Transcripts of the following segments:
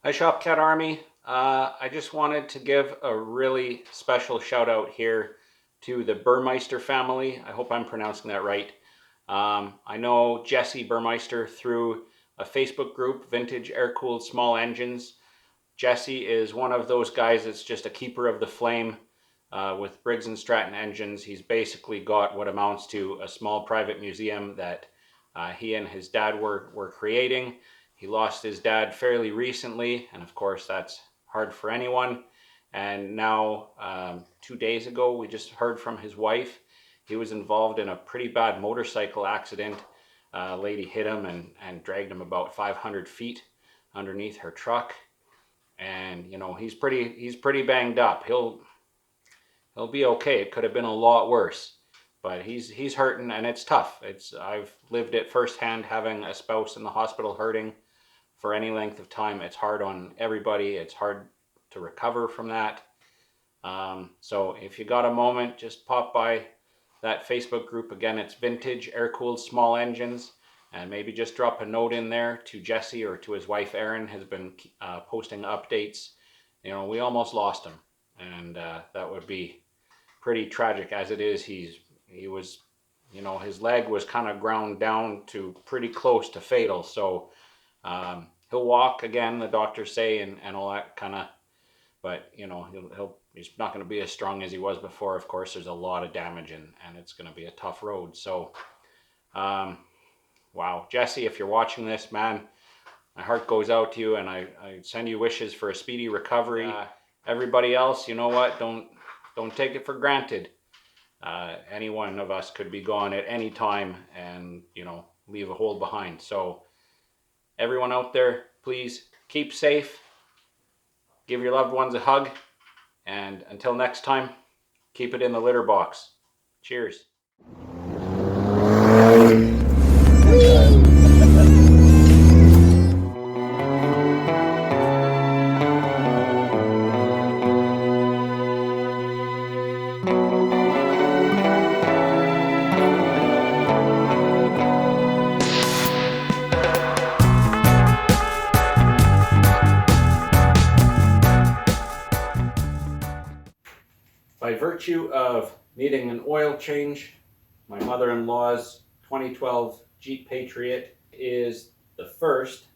Hi Shopcat Army. I just wanted to give a really special shout out here to the Burmeister family. I hope I'm pronouncing that right. I know Jesse Burmeister through a Facebook group, Vintage Air-Cooled Small Engines. Jesse is one of those guys that's just a keeper of the flame with Briggs Stratton engines. He's basically got what amounts to a small private museum that he and his dad were creating. He lost his dad fairly recently, and of course that's hard for anyone. And now, 2 days ago, we just heard from his wife. He was involved in a pretty bad motorcycle accident. A lady hit him and dragged him about 500 feet underneath her truck. And you know, he's pretty banged up. He'll be okay. It could have been a lot worse, but he's hurting, and it's tough. I've lived it firsthand, having a spouse in the hospital hurting for any length of time. It's hard on everybody. It's hard to recover from that. So if you got a moment, just pop by that Facebook group. Again, it's Vintage Air-Cooled Small Engines, and maybe just drop a note in there to Jesse or to his wife Erin. Has been posting updates. You know, we almost lost him, and that would be pretty tragic. As it is, he was, you know, his leg was kind of ground down to pretty close to fatal. So he'll walk again, the doctors say, and all that kind of, but you know, he's not going to be as strong as he was before. Of course, there's a lot of damage, and it's going to be a tough road. So wow, Jesse, if you're watching this, man, my heart goes out to you, and I send you wishes for a speedy recovery. Everybody else, you know what, don't take it for granted. Any one of us could be gone at any time and, you know, leave a hole behind. So everyone out there, please keep safe, give your loved ones a hug, and until next time, keep it in the litter box. Cheers. By virtue of needing an oil change, my mother-in-law's 2012 Jeep Patriot is the first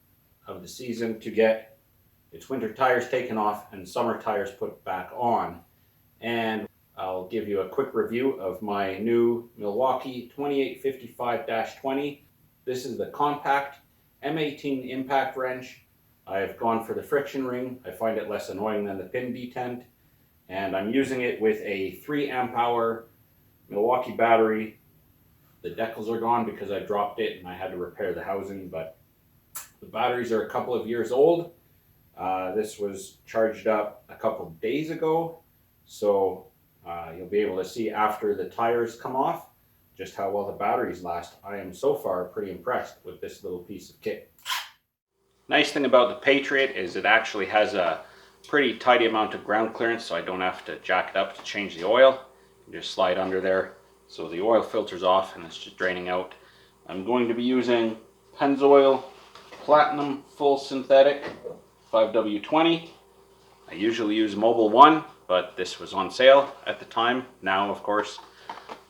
of the season to get its winter tires taken off and summer tires put back on. And I'll give you a quick review of my new Milwaukee 2855-20. This is the compact M18 impact wrench. I've gone for the friction ring. I find it less annoying than the pin detent. And I'm using it with a 3 amp hour Milwaukee battery. The decals are gone because I dropped it and I had to repair the housing, but the batteries are a couple of years old. This was charged up a couple of days ago, so you'll be able to see after the tires come off just how well the batteries last. I am so far pretty impressed with this little piece of kit. Nice thing about the Patriot is it actually has a pretty tidy amount of ground clearance, so I don't have to jack it up to change the oil. You just slide under there, so the oil filters off and it's just draining out. I'm going to be using Pennzoil Platinum Full Synthetic 5W20. I usually use Mobil 1, but this was on sale at the time. Now, of course,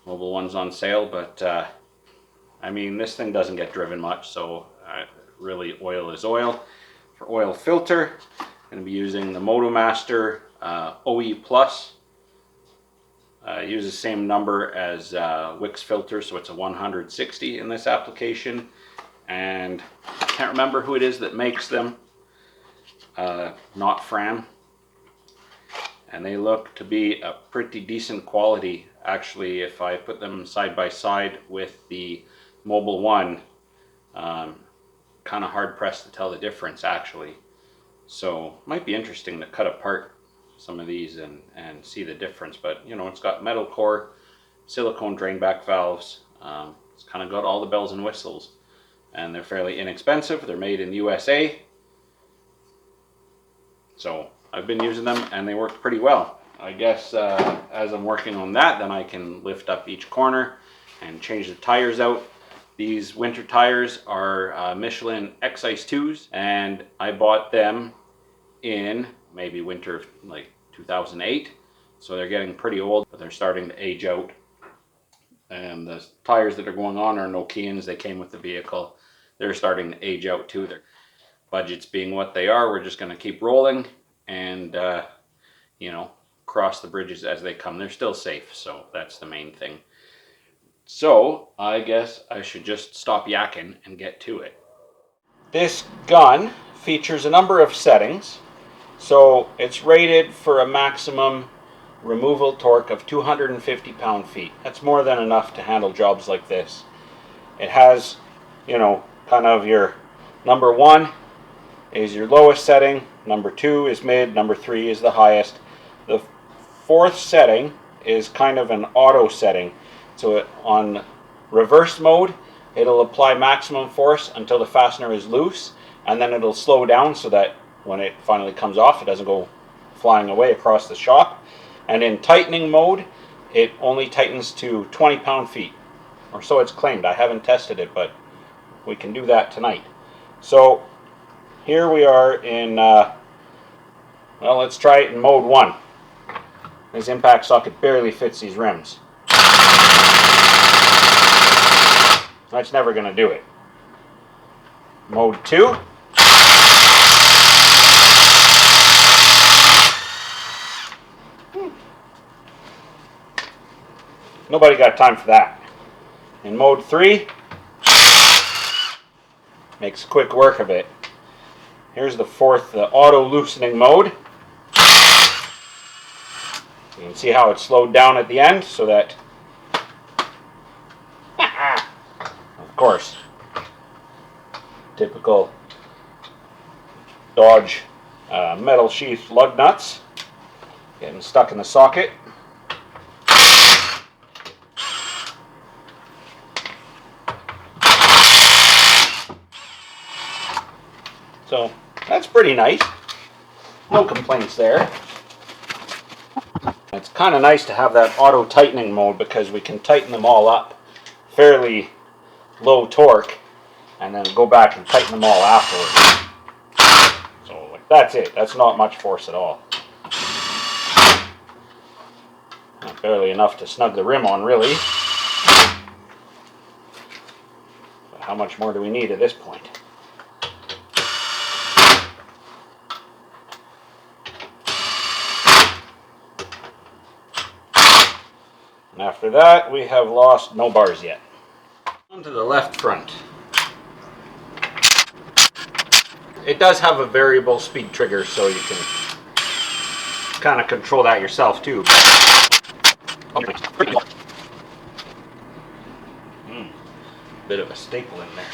Mobil 1's on sale, but I mean, this thing doesn't get driven much, so really oil is oil. For oil filter, I'm going to be using the MotoMaster OE Plus. Use the same number as Wix filter, so it's a 160 in this application. And I can't remember who it is that makes them. Not Fram. And they look to be a pretty decent quality. Actually, if I put them side by side with the Mobil 1, kind of hard pressed to tell the difference actually. So might be interesting to cut apart some of these and see the difference. But you know, it's got metal core, silicone drain back valves. It's kind of got all the bells and whistles, and they're fairly inexpensive. They're made in the USA. So I've been using them and they work pretty well. I guess as I'm working on that, then I can lift up each corner and change the tires out. These winter tires are Michelin X-Ice 2s, and I bought them in maybe winter of like 2008. So they're getting pretty old, but they're starting to age out. And the tires that are going on are Nokians. They came with the vehicle. They're starting to age out too. Their budgets being what they are, we're just going to keep rolling and, you know, cross the bridges as they come. They're still safe, so that's the main thing. So I guess I should just stop yakking and get to it. This gun features a number of settings. So it's rated for a maximum removal torque of 250 pound-feet. That's more than enough to handle jobs like this. It has, you know, kind of your number 1 is your lowest setting, number 2 is mid, number 3 is the highest. The 4th setting is kind of an auto setting. So on reverse mode, it'll apply maximum force until the fastener is loose, and then it'll slow down so that when it finally comes off, it doesn't go flying away across the shop. And in tightening mode, it only tightens to 20 pound-feet, or so it's claimed. I haven't tested it, but we can do that tonight. So here we are in, well, let's try it in mode 1. This impact socket barely fits these rims. That's never going to do it. Mode 2. Nobody got time for that. In mode 3, makes quick work of it. Here's the 4th, the auto loosening mode. You can see how it slowed down at the end so that, of course, typical Dodge metal sheath lug nuts getting stuck in the socket. So that's pretty nice. No complaints there. It's kind of nice to have that auto tightening mode because we can tighten them all up fairly low torque and then go back and tighten them all afterwards. So like, that's it. That's not much force at all. Not barely enough to snug the rim on, really. But how much more do we need at this point? And after that, we have lost no bars yet. On to the left front. It does have a variable speed trigger, so you can kind of control that yourself too. Bit of a staple in there.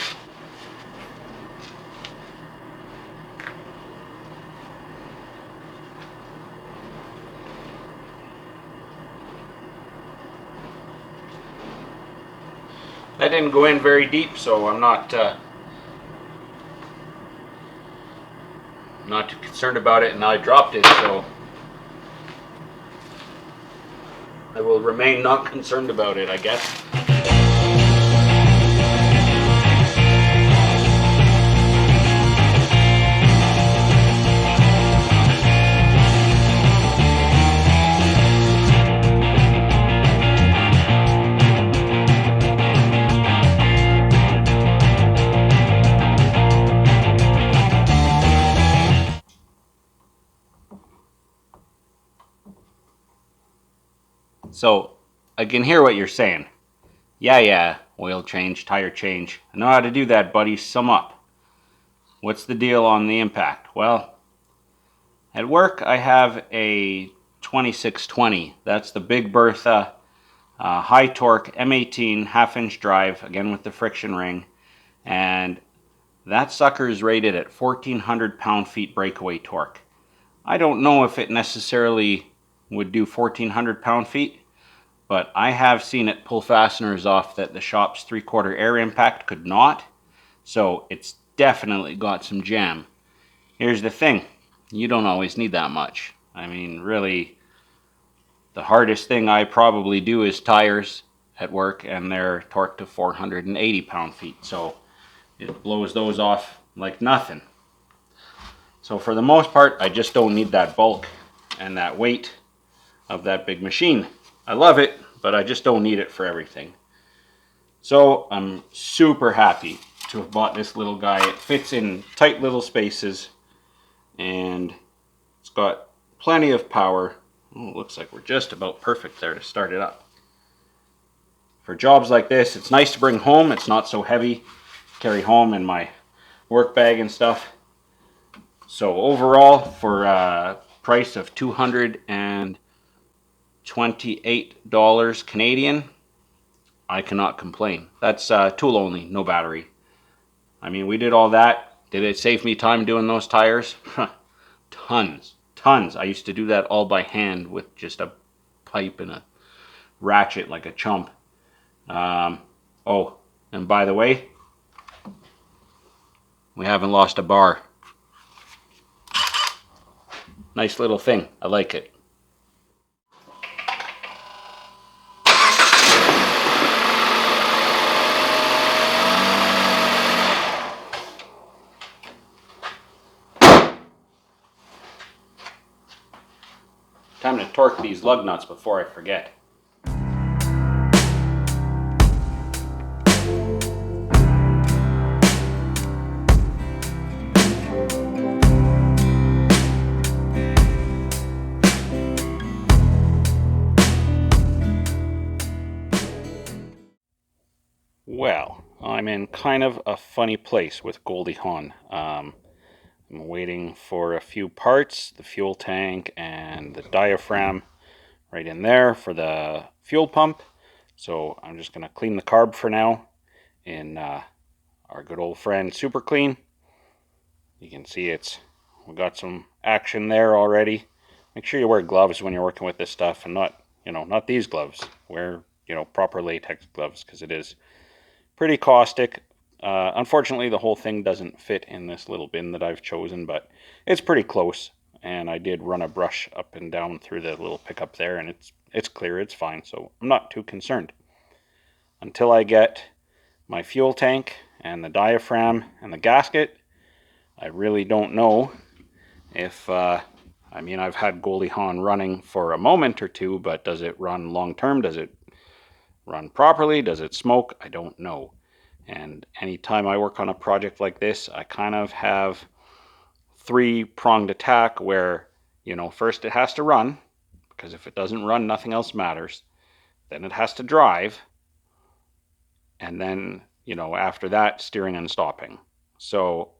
That didn't go in very deep, so I'm not too concerned about it, and I dropped it, so I will remain not concerned about it, I guess. So, I can hear what you're saying. Yeah, oil change, tire change. I know how to do that, buddy. Sum up. What's the deal on the impact? Well, at work I have a 2620. That's the Big Bertha high torque M18 half-inch drive, again with the friction ring. And that sucker is rated at 1,400 pound-feet breakaway torque. I don't know if it necessarily would do 1,400 pound-feet, but I have seen it pull fasteners off that the shop's 3/4 air impact could not. So it's definitely got some jam. Here's the thing, you don't always need that much. I mean, really, the hardest thing I probably do is tires at work, and they're torqued to 480 pound-feet. So it blows those off like nothing. So for the most part, I just don't need that bulk and that weight of that big machine. I love it, but I just don't need it for everything. So I'm super happy to have bought this little guy. It fits in tight little spaces and it's got plenty of power. Oh, it looks like we're just about perfect there to start it up. For jobs like this, it's nice to bring home. It's not so heavy. Carry home in my work bag and stuff. So overall, for a price of $228 Canadian, I cannot complain. That's tool only, no battery. I mean, we did all that. Did it save me time doing those tires? Tons. I used to do that all by hand with just a pipe and a ratchet like a chump. Oh, and by the way, we haven't lost a bar. Nice little thing. I like it. Time to torque these lug nuts before I forget. Well, I'm in kind of a funny place with Goldie Hawn. I'm waiting for a few parts, the fuel tank and the diaphragm right in there for the fuel pump. So I'm just going to clean the carb for now in our good old friend Super Clean. You can see we got some action there already. Make sure you wear gloves when you're working with this stuff and not these gloves. Wear, proper latex gloves because it is pretty caustic. Unfortunately, the whole thing doesn't fit in this little bin that I've chosen, but it's pretty close. And I did run a brush up and down through the little pickup there, and it's clear, it's fine. So I'm not too concerned. Until I get my fuel tank and the diaphragm and the gasket, I really don't know if, I've had Goldie Hawn running for a moment or two, but does it run long term? Does it run properly? Does it smoke? I don't know. And anytime I work on a project like this, I kind of have three-pronged attack where, first it has to run, because if it doesn't run, nothing else matters. Then it has to drive. And then, after that, steering and stopping. So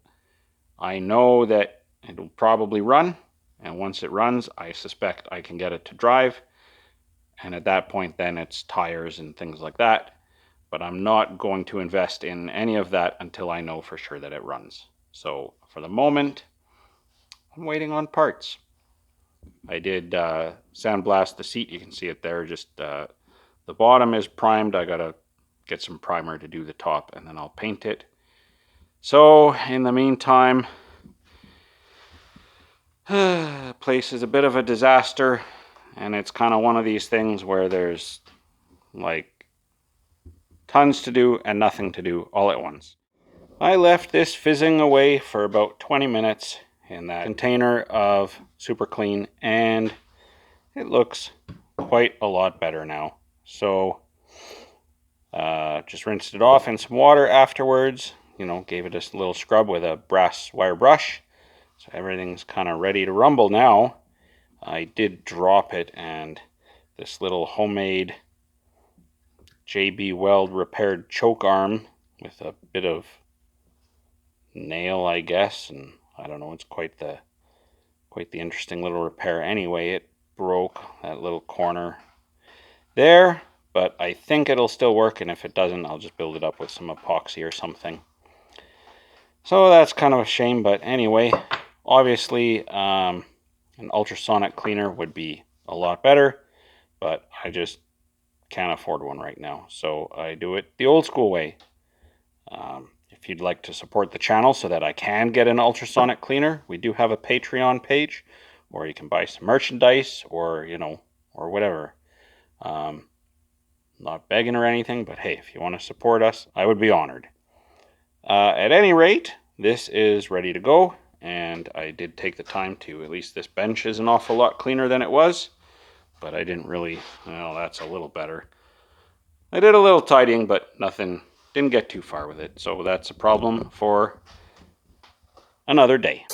I know that it'll probably run. And once it runs, I suspect I can get it to drive. And at that point, then it's tires and things like that. But I'm not going to invest in any of that until I know for sure that it runs. So for the moment, I'm waiting on parts. I did sandblast the seat. You can see it there. Just the bottom is primed. I got to get some primer to do the top, and then I'll paint it. So in the meantime, the place is a bit of a disaster. And it's kind of one of these things where there's like tons to do and nothing to do all at once. I left this fizzing away for about 20 minutes in that container of Super Clean, and it looks quite a lot better now. So just rinsed it off in some water afterwards, gave it a little scrub with a brass wire brush. So everything's kind of ready to rumble now. I did drop it, and this little homemade JB Weld repaired choke arm with a bit of nail, I guess, and I don't know, it's quite the interesting little repair. Anyway, it broke that little corner there, but I think it'll still work, and if it doesn't, I'll just build it up with some epoxy or something. So that's kind of a shame, but anyway, obviously an ultrasonic cleaner would be a lot better, but I just can't afford one right now, so I do it the old school way. If you'd like to support the channel so that I can get an ultrasonic cleaner, we do have a Patreon page, or you can buy some merchandise, or or whatever. Not begging or anything, but hey, if you want to support us, I would be honored. At any rate, this is ready to go, and I did take the time to. At least this bench is an awful lot cleaner than it was, but I didn't really, well, that's a little better. I did a little tidying, but nothing, didn't get too far with it. So that's a problem for another day.